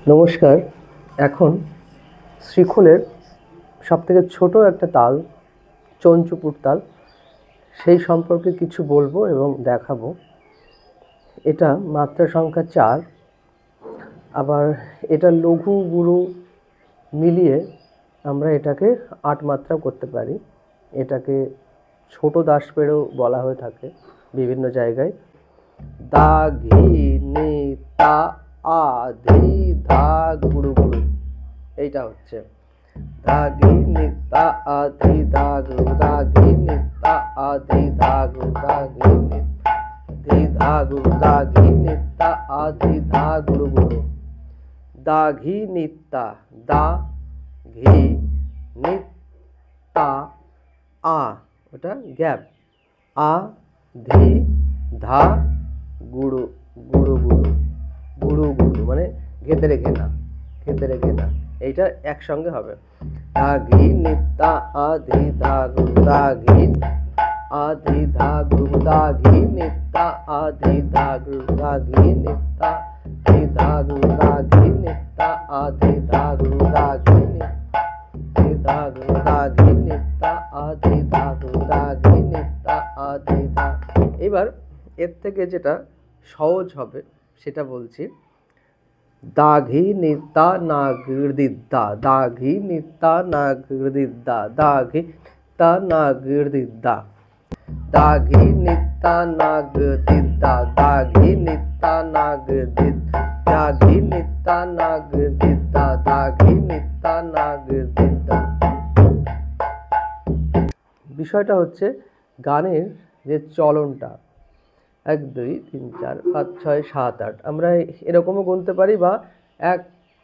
নমস্কার। এখন শ্রীখোলের সবথেকে ছোট একটা তাল চঞ্চুপুর তাল, সেই সম্পর্কে কিছু বলবো এবং দেখাবো। এটা মাত্রা সংখ্যা 4, আবার এটা লঘু গুরু মিলিয়ে আমরা এটাকে 8 মাত্রা করতে পারি। এটাকে ছোট দাসপেড়েও বলা হয়ে থাকে বিভিন্ন জায়গায়। দা ঘি নি তা আ ধি ধা গুরু গুরু, এইটা হচ্ছে ধা ঘি নি তা আ ধি ধা গুরু, ধা ঘি নি তা আ ধি ধা গুরু, ধা ঘি নি ধি ধা গুরু, ধা ঘি নি তা আ ধি ধা গুরু গুরু। দা ঘি নিত্যা, দা ঘি নিত্যা আ, ওটা গ্যাপ, আ ধি ধা গুরু গুরু গুরু, গুরু গুরু মানে ঘেতে রেখে না, ঘেতে রেখে না, এইটা একসঙ্গে হবে। দা ঘি নিত্যা আ ধি ধা গুরু, দা ঘি আ ধি ধা গুরু, দা ঘি নিত্যা আ ধি ধা গুরু, দা ঘি নিত্যা ধি ধা গুরু, দা ঘি নিত্যা আ ধি ধা গুরু, দা ঘি নিত্যা ধা গুরু, দা ঘি নিত্যা আ ধি ধা গুরু, দা ঘি নিত্যা আ ধি ধা। এবার এর থেকে যেটা সহজ হবে সেটা বলছি। দা ঘি নিত্যা না গিরদিদ্দা, দা ঘি নিত্যা না গিরদিদ্দা, দা ঘি তা না গিরদিদ্দা, দা ঘি নিত্যা না গিরদিদ্দা, দা ঘি নিত্যা না গিরদিদ্দা, দা ঘি নিত্যা না গিরদিদ্দা, দা ঘি নিত্যা না গিরদিদ্দা। বিষয়টা হচ্ছে গানের যে চলনটা 1 2 3 4 5 6 7 8 আমরা এরকমও গুনতে পারি, বা 1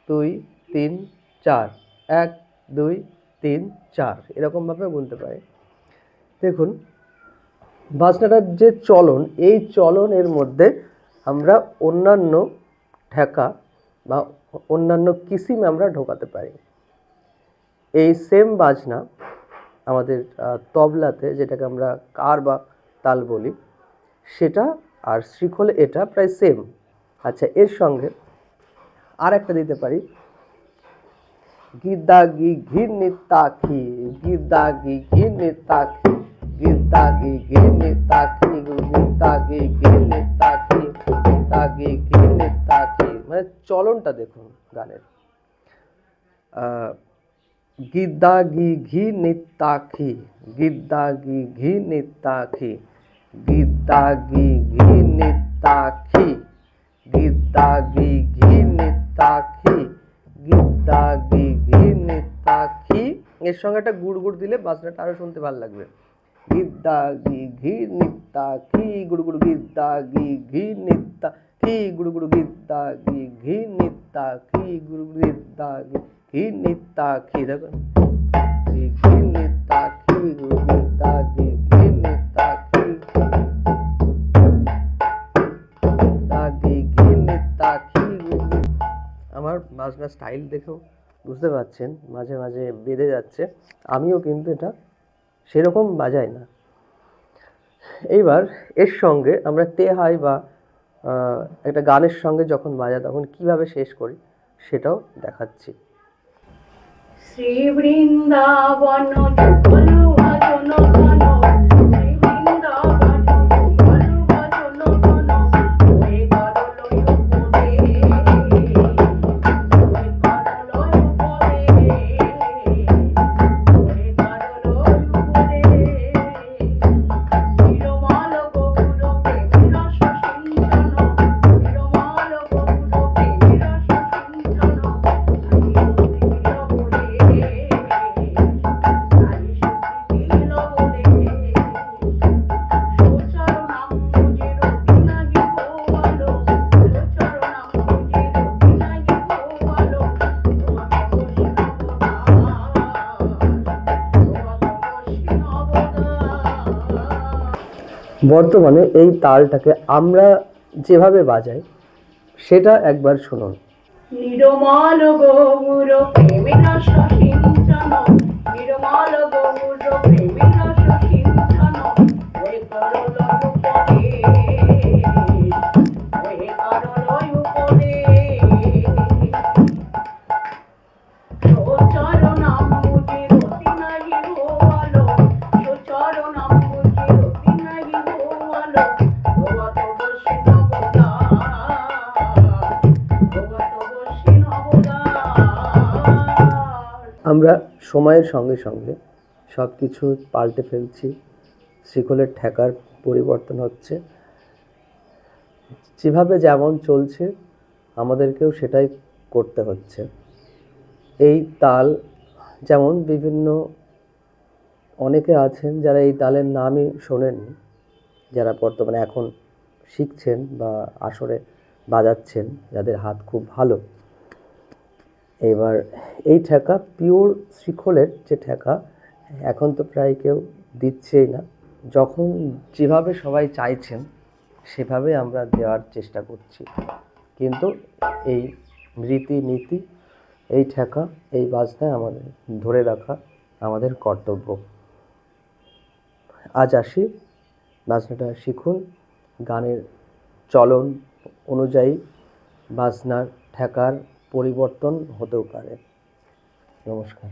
2 3 4 1 2 3 4 এরকমভাবে গুনতে পারি। দেখুন বাজনাটার যে চলন, এই চলনের মধ্যে আমরা অন্যান্য ঠেকা বা অন্যান্য কিসিম আমরা ঢোকাতে পারি। এই সেম বাজনা আমাদের তবলাতে, যেটাকে আমরা কার বা তাল বলি, সেটা আর শ্রীখোলে এটা প্রায় সেম। আচ্ছা, এর সঙ্গে আর একটা দিতে পারি, গিদ্দা গি ঘি নিত্যা খি, গিদ্দা গি ঘি নিত্যা খি, গিদ্দা গি ঘি নিত্যা খি, গিদ্দা গি ঘি নিত্যা খি, গিদ্দা গি ঘি নিত্যা খি। মানে চলনটা দেখুন গানের, গিদ্দা গি ঘি নিত্যা খি, গিদ্দা গি ঘি নিত্যা খি, গিদ্দা গি ঘি নিত্যা খি, গিদ্দা গি ঘি নিত্যা খি, গিদ্দা গি ঘি নিত্যা খি। এর সঙ্গে একটা গুড় গুড় দিলে বাজনাটা আরো শুনতে ভালো লাগবে। গিদ্দা গি ঘি নিত্যা খি গুড় গুড়, গিদ্দা গি ঘি নিত্যা খি গুড় গুড়, গিদ্দা গি ঘি নিত্যা খি গুড় গুড়, গিদ্দা গি ঘি নিত্যা খি। দেখুন ঘি নিত্যা খি গুড়, গিদ্দা গি ঘি নিত্যা খি, গিদ্দা গি ঘি নিত্যা খি গুড়। আমার বাজনা স্টাইল দেখেও বুঝতে পারছেন মাঝে মাঝে বেঁধে যাচ্ছে, আমিও কিন্তু এটা সেরকম বাজাই না। এইবার এর সঙ্গে আমরা তেহাই বা একটা গানের সঙ্গে যখন বাজাই তখন কিভাবে শেষ করি সেটাও দেখাচ্ছি। শ্রী বৃন্দাবন যুগল ভজন ধন, শ্রী বৃন্দাবন যুগল ভজন ধন, ওই করলয় উপদে, ওই করলয় উপদে, ওই করলয় উপদে, নিরমাল গৌর প্রেম রস সিঞ্চন, নিরমাল গৌর প্রেম রস সিঞ্চন, বর্তমানে এই তালটাকে আমরা যেভাবে বাজাই সেটা একবার শুনুন। নিরমাল গৌর প্রেমে রস সিঞ্চন, নিরমাল গৌর প্রেমে রস সিঞ্চন, ওই করলয় উপদে, ওই করলয় উপদে, আমরা সময়ের সঙ্গে সঙ্গে সব কিছু পাল্টে ফেলছি, শিকলের ঠেকার পরিবর্তন হচ্ছে, যেভাবে যেমন চলছে আমাদেরকেও সেটাই করতে হচ্ছে। এই তাল যেমন বিভিন্ন অনেকে আছেন যারা এই তালের নামই শোনেননি, যারা বর্তমানে এখন শিখছেন বা আসরে বাজাচ্ছেন, যাদের হাত খুব ভালো। এবার এই ঠেকা পিওর শিকলের যে ঠেকা এখন তো প্রায় কেউ দিচ্ছেই না, যখন যেভাবে সবাই চাইছেন সেভাবে আমরা দেওয়ার চেষ্টা করছি। কিন্তু এই রীতিনীতি, এই ঠেকা, এই বাজনায় আমাদের ধরে রাখা আমাদের কর্তব্য। আজ আসি, বাজনাটা শিখুন, গানের চলন অনুযায়ী বাজনার ঠেকার পরিবর্তন হতেও পারে। নমস্কার।